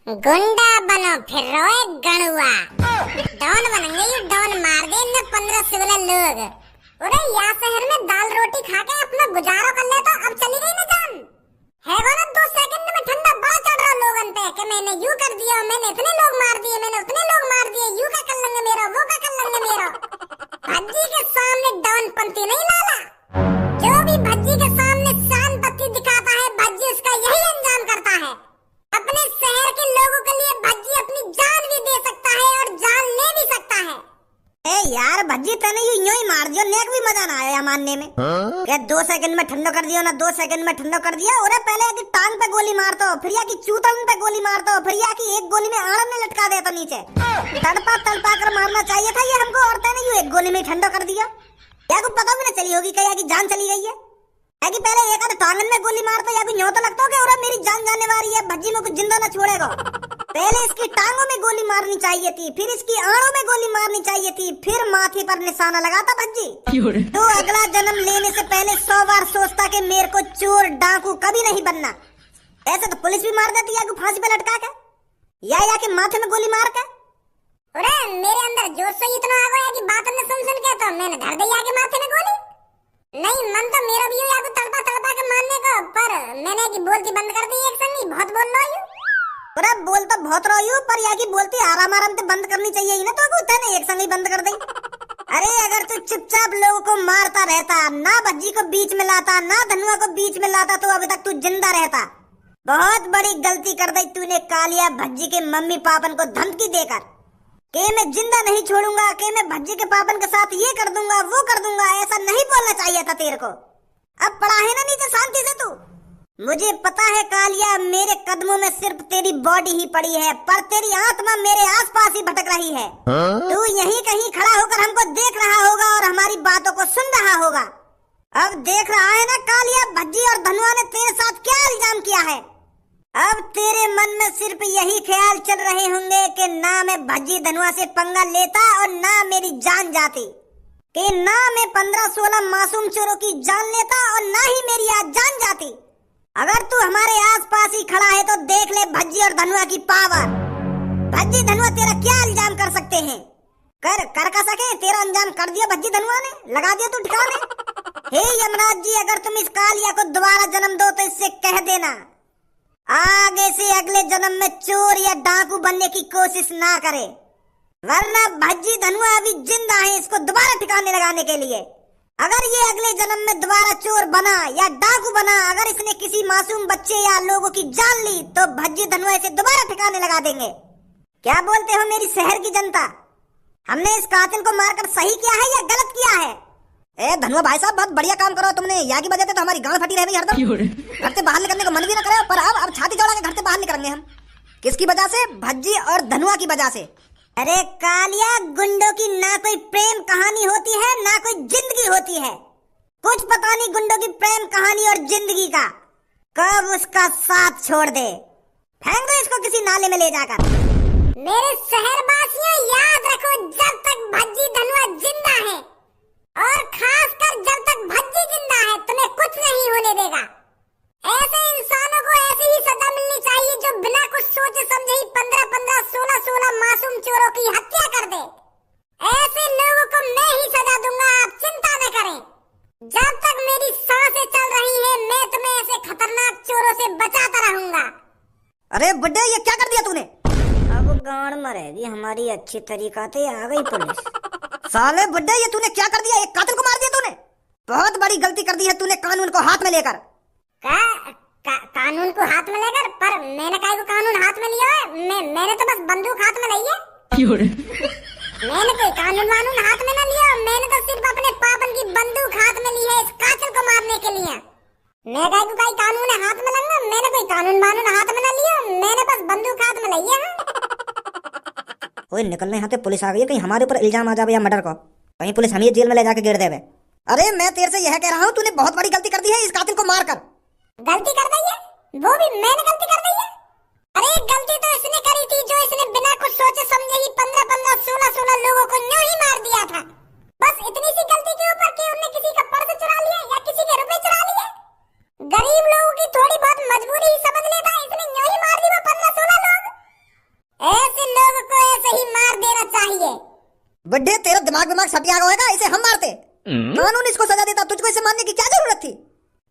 गुंडा बनो फिर रोए गणुआ। डॉन बनेंगे ये, डॉन मार दे इनने 15-16 लोग। अरे यहाँ शहर में दाल रोटी खा के अपना गुजारो कर ले तो अब चली गई ना जान। है वो ना 2 सेकंड में ठंडा बड़ा चढ़ रहा लोगन पे कि मैंने यूं कर दिया, मैंने इतने लोग मार दिए, मैंने उतने लोग मार दिए, यूं का कर लेंगे मेरा, वो का कर लेंगे मेरा। भज्जी के सामने डॉन पंती नहीं लाला। जो भी भज्जी के सामने शान पत्ती दिखाता है, भज्जी उसका यही अंजाम करता है। अपने शहर के लोगों के लिए भज्जी अपनी जान भी दे सकता है और जान ले भी सकता है। ए यार भज्जी तने यूं ही मार दियो, नेक भी मजा ना आया मारने में। क्या 2 सेकंड में ठंडो कर दियो ना, 2 सेकंड में ठंडो कर दिया। और पहले की टांग पे गोली मारतो, फिर या की चूतन पे गोली मारतो, फिर या की एक गोली में आड़न में लटका देतो नीचे। तड़पा तड़पा कर मारना चाहिए था ये हमको, और तने यूं एक गोली में ठंडो कर दिया। या को पता भी ना चली होगी क्या की जान चली गई है। कि पहले एक आध टांगन में गोली मारता या यूं तो लगता है और मेरी जान जाने वाली है, भज्जी में कुछ जिंदा ना छोड़ेगा। पहले इसकी टांगों में गोली मारनी चाहिए थी, फिर इसकी आड़ों में गोली मारनी चाहिए थी, फिर माथे पर निशाना लगाता भज्जी। तो अगला जन्म लेने से पहले 100 बार सोचता कि मेरे को चोर डाकू कभी नहीं बनना। ऐसे तो पुलिस भी मार देती है फांसी पे लटका के, या के माथे में गोली मार के। अरे मेरे अंदर जोश से इतना आ गया कि बात ने सुन के तो मैंने धर दी आगे माथे में गोली। नहीं मन तो मेरा भी या को तड़पा तड़पा के मारने को, पर मैंने की बोलती बंद कर दी। एक संगी बहुत बोल रहा हूं, पूरा बोल तो बहुत रहा हूं, पर या की बोलती आराम आराम से बंद करनी चाहिए ही ना, तो होता है ना एक संगी बंद कर दी। अरे अगर तू चुपचाप लोगों को मारता रहता, ना भज्जी को बीच में लाता, ना धनुआ को बीच में लाता, तो अभी तक तू जिंदा रहता। बहुत बड़ी गलती कर दी तूने कालिया, भज्जी के मम्मी पापन को धमकी देकर के मैं जिंदा नहीं छोड़ूंगा, के मैं भज्जी के पापन के साथ ये कर दूंगा, वो कर दूंगा। ऐसा नहीं बोलना चाहिए था तेरे को। अब पड़ा है ना नीचे शांति से तू। मुझे पता है कालिया, मेरे कदमों में सिर्फ तेरी बॉडी ही पड़ी है, पर तेरी आत्मा मेरे आसपास ही भटक रही है। तू यहीं कहीं खड़ा होकर हमको देख रहा होगा और हमारी बातों को सुन रहा होगा। अब देख रहा है ना कालिया, भज्जी और धनुआ ने तेरे साथ क्या इल्जाम किया है। अब तेरे मन में सिर्फ यही ख्याल चल रहे होंगे कि ना मैं भज्जी धनुआ से पंगा लेता और ना मेरी जान जाती, कि ना मैं 15-16 मासूम चोरों की जान लेता और ना ही मेरी आज जान जाती। अगर तू हमारे आसपास ही खड़ा है तो देख ले भज्जी और धनुआ की पावर। भज्जी धनुआ तेरा क्या इल्जाम कर सकते हैं, कर का सके तेरा अंजाम कर दिया भज्जी धनुआ ने, लगा दिया तू ठिकाने। हे यमराज जी, अगर तुम इस कालिया को दोबारा जन्म दो तो इससे कह देना आगे से अगले जन्म में चोर या डाकू बनने की कोशिश ना करे, वरना भज्जी धनुआ अभी जिंदा है इसको दोबारा ठिकाने लगाने के लिए। अगर ये अगले जन्म में दोबारा चोर बना या डाकू बना, अगर इसने किसी मासूम बच्चे या लोगों की जान ली, तो भज्जी धनुआ इसे दोबारा ठिकाने लगा देंगे। क्या बोलते हो मेरी शहर की जनता, हमने इस कातिल को मारकर सही किया है या गलत किया है। ए धनुआ भाई साहब, बहुत बढ़िया काम करो तुमने। यहाँ की वजह से तो हमारी गांड फटी रह हरदम, घर से बाहर निकलने को मन भी ना करे, पर अब छाती चौड़ा के घर से बाहर निकलेंगे हम। किसकी वजह से? भज्जी और धनुआ की वजह से। अरे कालिया, गुंडों की ना कोई प्रेम कहानी होती है ना कोई जिंदगी होती है। कुछ पता नहीं गुंडों की प्रेम कहानी और जिंदगी का, कब उसका साथ छोड़ दे। फेंक दो इसको किसी नाले में ले जाकर। मेरे शहरवासियों याद रखो, जब तक भज्जी धनुआ जिंदा है और खासकर जब तक भज्जी जिंदा है, तुम्हें कुछ नहीं होने देगा। ऐसे इंसानों को ऐसी ही सजा मिलनी चाहिए जो बिना कुछ सोचे समझे ही 15-15, 16-16 मासूम चोरों की हत्या कर दे। ऐसे लोगों को मैं ही सजा दूंगा, आप चिंता न करें। जब तक मेरी सांसें चल रही है, मैं तुम्हें ऐसे खतरनाक चोरों से बचाता रहूंगा। अरे बुड्ढे, ये क्या कर दिया तूने? अब गांड मरेगी हमारी अच्छी तरीका से। आ गई पुलिस। साले बुड्ढे, ये तूने क्या कर दिया? एक कातिल को मार दिया तूने। बहुत बड़ी गलती कर दी है तूने कानून को हाथ में लेकर। कानून को हाथ में लेकर? पर मैंने काहे को कानून हाथ में लिया है? मैंने तो बस बंदूक हाथ में ली है। मैंने कोई कानून वानून हाथ में न लिया, मैंने तो सिर्फ अपने पापन की बंदूक हाथ में ली है इस कातिल को मारने के लिए। मैं काहे को कानून हाथ में लूंगा? मैंने कोई कानून वानून हाथ में न लिया, मैंने बस बंदूक हाथ में ली है। ओए निकलने यहाँ पे पुलिस आ गई है, कहीं हमारे ऊपर इल्जाम आ जावे या मर्डर को, कहीं पुलिस हमें जेल में ले जाके गिर देवे। अरे मैं तेरे से यह कह रहा हूँ, तूने बहुत बड़ी गलती कर दी है इस कातिल को मारकर। गलती कर दी है? वो भी मैंने गलती कर दी है? अरे गलती तो इसने करी थी जो इसने बिना कुछ सोचे समझे ही 15-15, 16-16 लोगों को न्यों ही मार दिया था। बस इतनी सी गलती के ऊपर कि उन्होंने किसी का पर्स चुरा लिया या किसी के रुपए चुरा लिए। गरीब लोगों की थोड़ी बहुत मजबूरी ही समझ लेता, इसने न्यों ही मार दी वो 15-16 लोग। बुड्ढे तेरा दिमाग सट गया होगा, इसे हम मारते। कानून इसको सजा देता, तुझको इसे मारने की क्या जरूरत थी?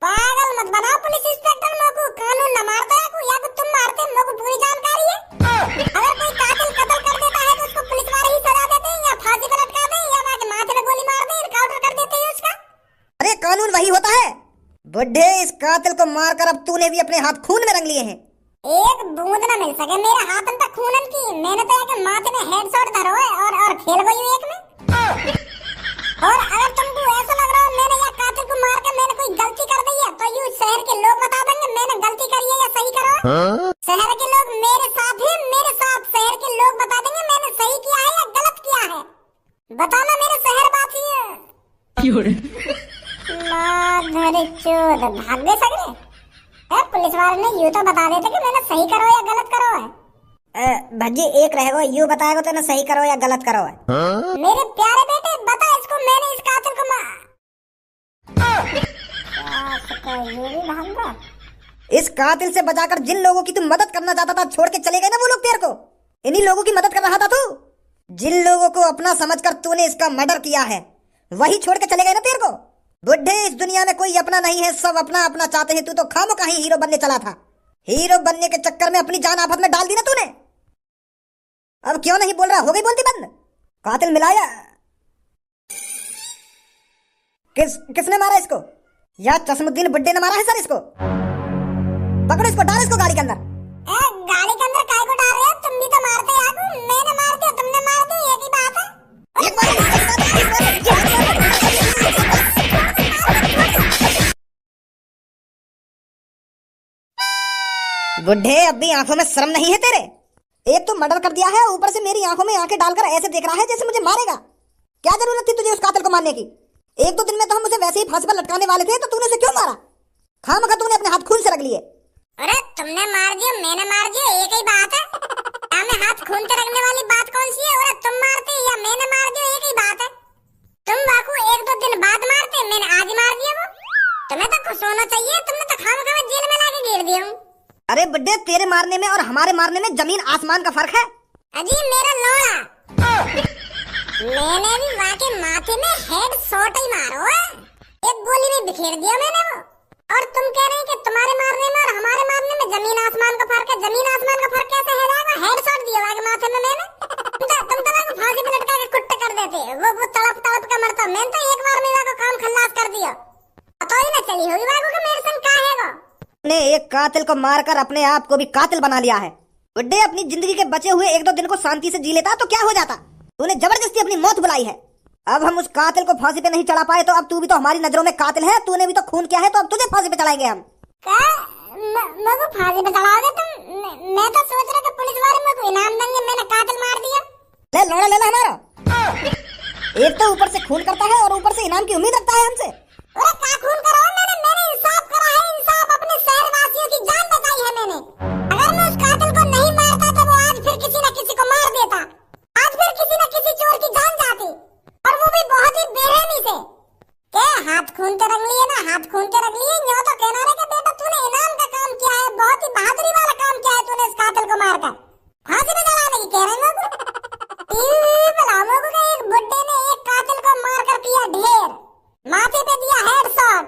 पागल मत बनाओ पुलिस इंस्पेक्टर, मेरे को कानून न मारता है या तो तुम मारते, मेरे को पूरी जानकारी है। अगर कोई कातिल कत्ल कर देता है तो उसको पुलिस वाले ही सजा देते हैं या फांसी पर लटकाते हैं या माथे में गोली मार दे, एनकाउंटर कर देते हैं उसका। अरे कानून वही होता है बुड्ढे, इस कातिल को मारकर अब तूने भी अपने हाथ खून में रंग लिए हैं। एक बूंद न मिल सके मेरे हाथन पे खूनन की, मैंने तो एक माथे में हेडशॉट धरो है और खेल गई हूं एक में। और अगर तुमको ऐसा लग रहा है मैंने या कातिल को मार के मैंने कोई गलती कर दी है तो यूं शहर के लोग बता देंगे मैंने गलती करी है या सही करा है। शहर के लोग मेरे साथ हैं, मेरे साथ शहर के लोग बता देंगे मैंने सही किया है या गलत किया है। बताना मेरे शहर बात ही माधर चोद भाग गए सगरे। पुलिस वाले ने यूं तो बता देते कि मैंने सही करो या गलत करो है। भज्जी एक रहेगा, यूं बताएगा तो ना सही करो या गलत करो है। मेरे प्यारे बेटे बता इसको, मैंने इस कातिल को इस कातिल से बचाकर जिन लोगों की तुम मदद करना चाहता था छोड़ के चले गए ना वो लोग तेरे को, इन्हीं लोगों की मदद कर रहा था तू। जिन लोगों को अपना समझकर तूने इसका मर्डर किया है वही छोड़ के चले गए ना तेरे को। बुड्ढे इस दुनिया में कोई अपना नहीं है, सब अपना अपना चाहते हैं। तू तो खामोखा ही हीरो बनने चला था, हीरो बनने के चक्कर में अपनी जान आफत में डाल दी ना तूने। अब क्यों नहीं बोल रहा, हो गई बोलती बंद? कातिल मिलाया किसने मारा इसको? या चश्मुद्दीन बुड्ढे ने मारा है सर इसको? पकड़ो इसको, डालो इसको गाड़ी के अंदर। गाड़ी के अंदर काय को डाल रहे हो? तुम भी तो मारते आगू, मैंने मार दिया तुमने मार दिया, एक ही बात है। बुड्ढे अब भी आंखों में शर्म नहीं है तेरे? एक तो मर्डर कर दिया है, ऊपर से मेरी आंखों में आंखें डालकर ऐसे देख रहा है जैसे मुझे मारेगा। क्या जरूरत थी तुझे उस कातिल को मारने की? एक दो दिन में तो हम उसे वैसे ही फांसी पर लटकाने वाले थे, तो तूने उसे क्यों मारा? खामखा तूने अपने हाथ खून से रख लिए। अरे तुमने मार दिया मैंने मार दिया, एक ही बात है। हमें हाथ खून से रखने वाली बात कौन सी है? अरे तुम मारते या मैंने मार दिया, एक ही बात है। तुम बाकू एक दो दिन बाद मारते, मैंने आज मार दिया। वो तुम्हें तो खुश होना चाहिए, तुमने तो खामखा जेल में लाके गिर दिया। अरे बुड्ढे तेरे मारने में और हमारे मारने में जमीन आसमान का फर्क है। अजी मेरा लोड़ा, मैंने भी वहाँ के माथे में हेडशॉट ही मारो है, एक गोली में बिखेर दिया मैंने वो। और तुम कह रहे हैं कि तुम्हारे मारने में और हमारे मारने में जमीन आसमान का फर्क है। जमीन आसमान का फर्क कैसे है? जाएगा हेडशॉट दिया वहाँ के माथे में मैंने। तुम तो को फांसी पे लटका के कुट्टे कर देते, वो तड़प तड़प के मरता। मैंने तो एक बार में को काम खल्लास कर दिया, पता ही ना चली होगी वाको कि मेरे संग का है। ने एक कातिल को मारकर अपने आप को भी कातिल बना लिया है। बुड्ढे अपनी जिंदगी के बचे हुए एक दो दिन को शांति से जी लेता तो क्या हो जाता? तूने जबरदस्ती अपनी मौत बुलाई है। अब हम उस कातिल को फांसी पे नहीं चढ़ा पाए तो अब तू भी तो हमारी नजरों में कातिल है। तूने भी तो खून किया है, तो अब तुझे फांसी पे चढ़ाएंगे हम। मेरे को फांसी पे चढ़ाओगे तुम? मैं तो सोच रहा कि पुलिस वाले मेरे को इनाम देंगे, मैंने कातिल मार दिया। ले लोड़ा ले ला हमारा। एक तो ऊपर से खून करता है और ऊपर से इनाम की उम्मीद रखता है हमसे। अरे क्या खून करा है मैंने इंसाफ करा है, इंसाफ। अपने शहरवासियों की जान बचाई है मैंने। अगर मैं उस कातिल को नहीं मारता तो वो आज फिर किसी न किसी को मार देता, आज फिर किसी न किसी चोर की जान जाती, और वो भी बहुत ही बेरहमी से। क्या हाथ खूनते रख लिए ना, हाथ खूनते रख लिए। यूं तो कहना है कि बेटा तूने इनाम का काम किया है, बहुत ही बहादुरी वाला काम किया है तूने इस कातिल को मारकर फांसी पे चढ़ाने की कह रहे हो। टीवी पे लामों को एक बुड्ढे ने एक कातिल को मारकर किया ढेर, माथे पे दिया हेडशॉट।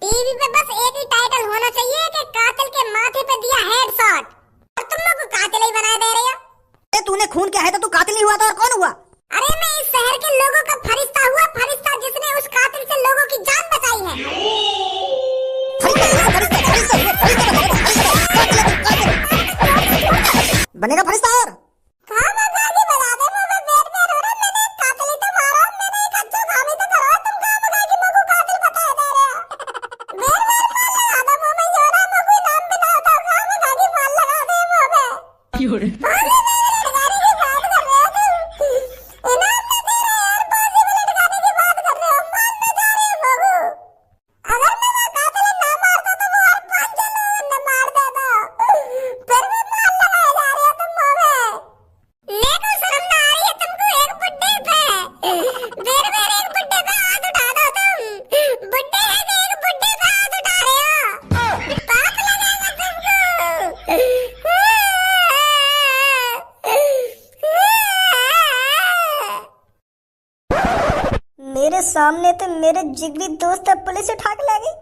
टीवी पे बस एक ही टाइटल होना चाहिए कि कातिल के माथे पे दिया हेडशॉट, और तुम लोग को कातिल ही बना दे रहे हो। तूने खून किया है तो तू कातिल नहीं हुआ था और कौन हुआ? अरे मैं इस शहर के लोगों का फरिश्ता हुआ, फरिश्ता जिसने उस कातिल से लोगों की जान बचाई है। बनेगा फरिश्ता और सामने तो मेरे जिगरी दोस्त पुलिस उठा के ले गई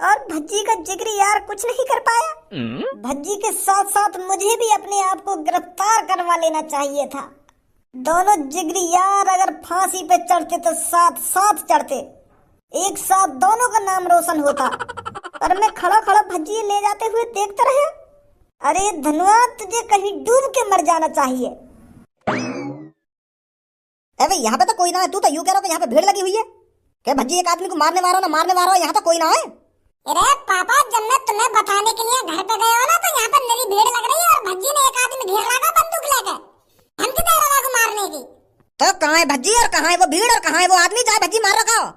और भज्जी का जिगरी यार कुछ नहीं कर पाया। भज्जी के साथ साथ मुझे भी अपने आप को गिरफ्तार करवा लेना चाहिए था। दोनों जिगरी यार अगर फांसी पे चढ़ते तो साथ साथ चढ़ते, एक साथ दोनों का नाम रोशन होता। और मैं खड़ा खड़ा भज्जी ले जाते हुए देखता रहा। अरे धनुआ, तुझे कहीं डूब के मर जाना चाहिए। अबे यहाँ पे तो कोई ना है, तू तो यूं कह रहा है यहाँ पे भीड़ लगी हुई है। क्या भज्जी एक आदमी को मारने वाला ना मारने वाला, यहाँ तो कोई ना है। अरे पापा, जब मैं तुम्हें बताने के लिए घर पे गया हो ना तो यहाँ पर मेरी भीड़ लग रही है और भज्जी ने एक आदमी घेर लगा बंदूक लेकर धमकी दे रहा को मारने की। तो कहाँ है भज्जी और कहाँ है वो भीड़ और कहाँ है वो आदमी चाहे भज्जी मार रखा हो?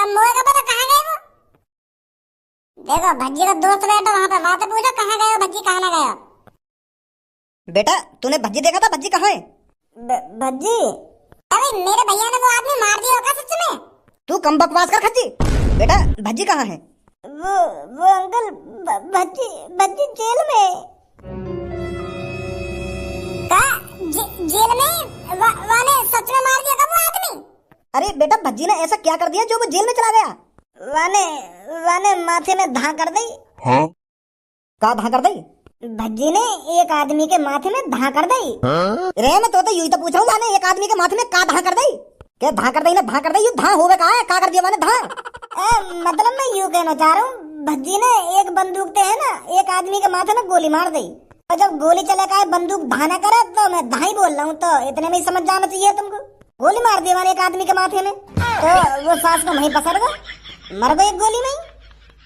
मोए का पता कहाँ गए वो? देखो भज्जी का दोस्त बैठा वहाँ पे, बात पूछो कहाँ गए हो भज्जी, कहाँ ना गए हो? बेटा तूने भज्जी देखा था? भज्जी कहाँ है? भज्जी? अरे मेरे भैया ने वो आदमी मार दिया होगा सच में। तू कम बकवास कर खज्जी। बेटा भज्जी कहाँ है? वो अंकल भज्जी जेल में। जेल में? वाने सच में मार दिया का वो आदमी? अरे बेटा भज्जी ने ऐसा क्या कर दिया जो वो जेल में चला गया? वाने माथे में धा कर दी। हाँ? का धा कर दी? भज्जी ने एक आदमी के माथे में धा कर दी। रे मैं तो यूं तो पूछ रहा हूँ, वाने एक आदमी के माथे में का धा कर दी? क्या धा कर दी ना धा कर दी? यू धा होवे का है, का कर दिया वाने धा? मतलब मैं यूं कहना चाह रहा हूँ, भज्जी ने एक बंदूक ते है ना एक आदमी के माथे में गोली मार दी और जब गोली चले का बंदूक धा ना करे तो मैं धा ही बोल रहा हूँ, तो इतने में ही समझ जाना चाहिए तुमको। गोली मार दी मैंने एक आदमी के माथे में तो वो सांस को वहीं पसर गया, मर गई एक गोली में ही।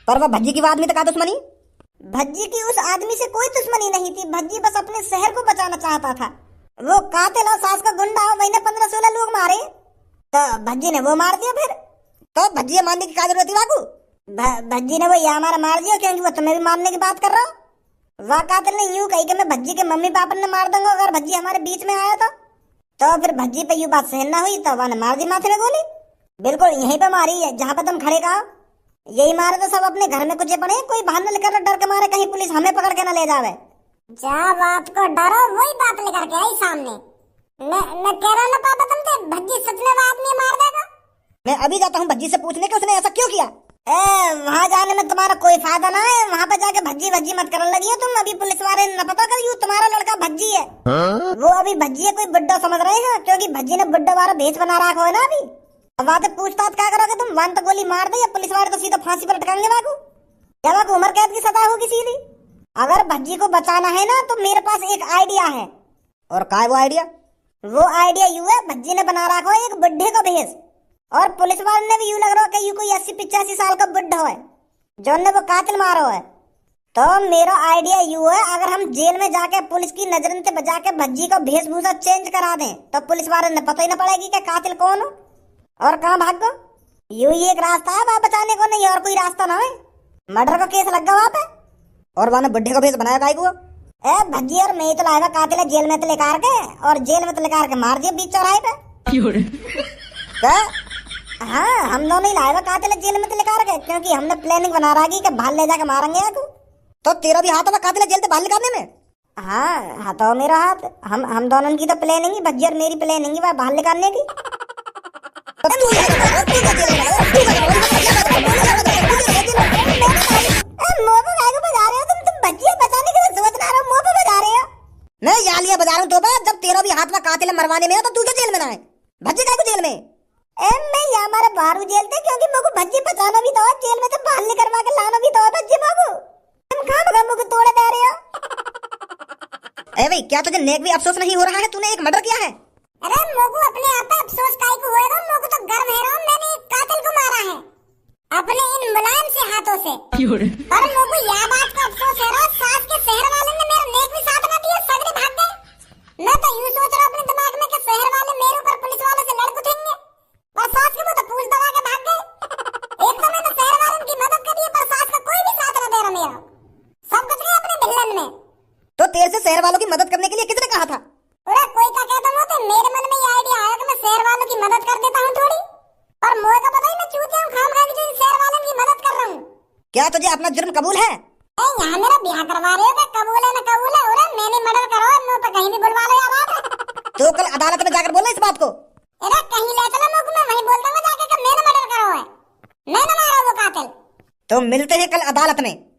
पर वो भज्जी की आदमी तो का दुश्मनी? भज्जी की उस आदमी से कोई दुश्मनी नहीं थी, भज्जी बस अपने शहर को बचाना चाहता था। वो कातिल और सास का गुंडा वही ने 15-16 लोग मारे तो भज्जी ने वो मार दिया। फिर तो भज्जी मारने की क्या जरूरत थी बाबू? भज्जी ने वो ये हमारा मार दिया क्योंकि वो तुम्हें भी मारने की बात कर रहा हो। वह कातिल ने यूं कही कि मैं भज्जी के मम्मी पापा ने मार दूंगा अगर भज्जी हमारे बीच में आया तो फिर भज्जी पे यूं बात सहन ना हुई तो वह ने मार दी माथे में गोली। बिल्कुल यहीं पे मारी है जहाँ पे तुम खड़े कहा, यही मारे तो सब अपने घर में कुछ पड़े, कोई बहाना लेकर डर के मारे कहीं पुलिस हमें पकड़ के ना ले जावे। जब आपको डरो वही बात लेकर के आई सामने। मैं कह रहा ना पापा तुमसे भज्जी सच में आदमी मार देगा। मैं अभी जाता हूँ भज्जी से पूछने के उसने ऐसा क्यों किया। वहाँ जाने में तुम्हारा कोई फायदा ना है, वहाँ पे जाके भज्जी भज्जी मत करने लगी हो तुम। अभी पुलिस वाले न पता कर यू तुम्हारा लड़का भज्जी है। वो अभी भज्जी है कोई बुड्ढा समझ रहे हैं क्योंकि भज्जी ने बुड्ढा वाला भेष बना रखा है ना। अभी वहाँ पे पूछताछ क्या करोगे तुम? वन तो गोली मार दे या पुलिस वाले तो सीधा फांसी पर लटकाएंगे बाबू, या बाबू उम्र कैद की सजा होगी सीधी। अगर भज्जी को बचाना है ना तो मेरे पास एक आइडिया है। और क्या है वो आइडिया? वो आइडिया यू है, भज्जी ने बना रखा है एक बुड्ढे का भेष और पुलिस वाले ने भी यू लग रहा है कि यू कोई 80-85 साल का बुड्ढा है जो ने वो कातिल मारो है। तो मेरा आइडिया यू है, अगर हम जेल में जाके पुलिस की नजर से बचा के भज्जी का वेशभूषा चेंज करा दें तो पुलिस वाले ने पता ही न पड़ेगी कि कातिल कौन हो और कहाँ भाग गो। यू ही एक रास्ता है वहाँ बचाने को, नहीं और कोई रास्ता ना है। मर्डर का केस लग गया वहाँ पे और वहाँ बुड्ढे का भेष बनाया गाय को। भज्जी और मैं तो लाएगा कातिल जेल में तो लेकर के और जेल में तो लेकर के मार दिया बीच चौराहे पे। क्या? हाँ हम दोनों ही लाएगा कातिल जेल में तो लेकर के, क्योंकि हमने प्लानिंग बना रखी कि बाहर ले जाके मारेंगे आपको। तो तेरा भी हाथ होगा कातिल जेल से बाहर निकालने में? हाँ हाथों मेरा हाथ, हम दोनों की तो प्लानिंग ही, भज्जी और मेरी प्लानिंग ही बाहर निकालने की। मैं यालियां बजा रहा हूँ तो जब तेरा भी हाथ में कातिल मरवाने में हो तो तू क्या जेल में ना है? भज्जी का जेल में? मैं यहाँ हमारे बाहर जेल थे क्योंकि मुझे भज्जी बचाना भी तो है, जेल में तो बाहर निकलवा के लाना भी तो है भज्जी बाबू। तुम खाम मुझे तोड़े दे रहे हो। ए भाई क्या तुझे नेक भी अफसोस नहीं हो रहा है? तूने एक मर्डर किया है। अरे मोगू अपने आप पे अफसोस काहे को होएगा? मोगू तो गर्व है मैंने एक कातिल को मारा है अपने इन मुलायम से हाथों से। पर मोगू यह बात का अफसोस है सास के शहर वाले ने मेरा नेक भी साथ न दिया, सगरे भाग गए। मैं तो यूं सोच रहा अपने दिमाग में कि शहर वाले मेरे ऊपर पुलिस वालों से लड़ उठेंगे पर सास के वो तो पूछ दबा के भाग गए। एक तो मैंने शहर वालों की मदद करी पर सास का कोई भी साथ न दे रहा मेरा, सब कुछ गया अपने भिल्लन में। तो तेरे से शहर वालों की मदद करने के लिए किसने कहा था? अरे कोई का कहता हूँ तो मेरे मन में ये आइडिया आया कि मैं शहर वालों की मदद कर देता हूँ थोड़ी, और मोए का पता ही मैं चूतिया हूँ खाम खा के जो शहर वालों की मदद कर रहा हूँ। क्या तुझे अपना जुर्म कबूल है? यहाँ मेरा ब्याह करवा रहे हो क्या? कबूल है न कबूल है? अरे मैंने मर्डर करो मुँह पे कहीं भी बुलवा लो यार। तो कल अदालत में जाकर बोलना इस बात को। अरे कहीं ले चलो मुझे, मैं वहीं बोलता तो मिलते हैं कल अदालत में।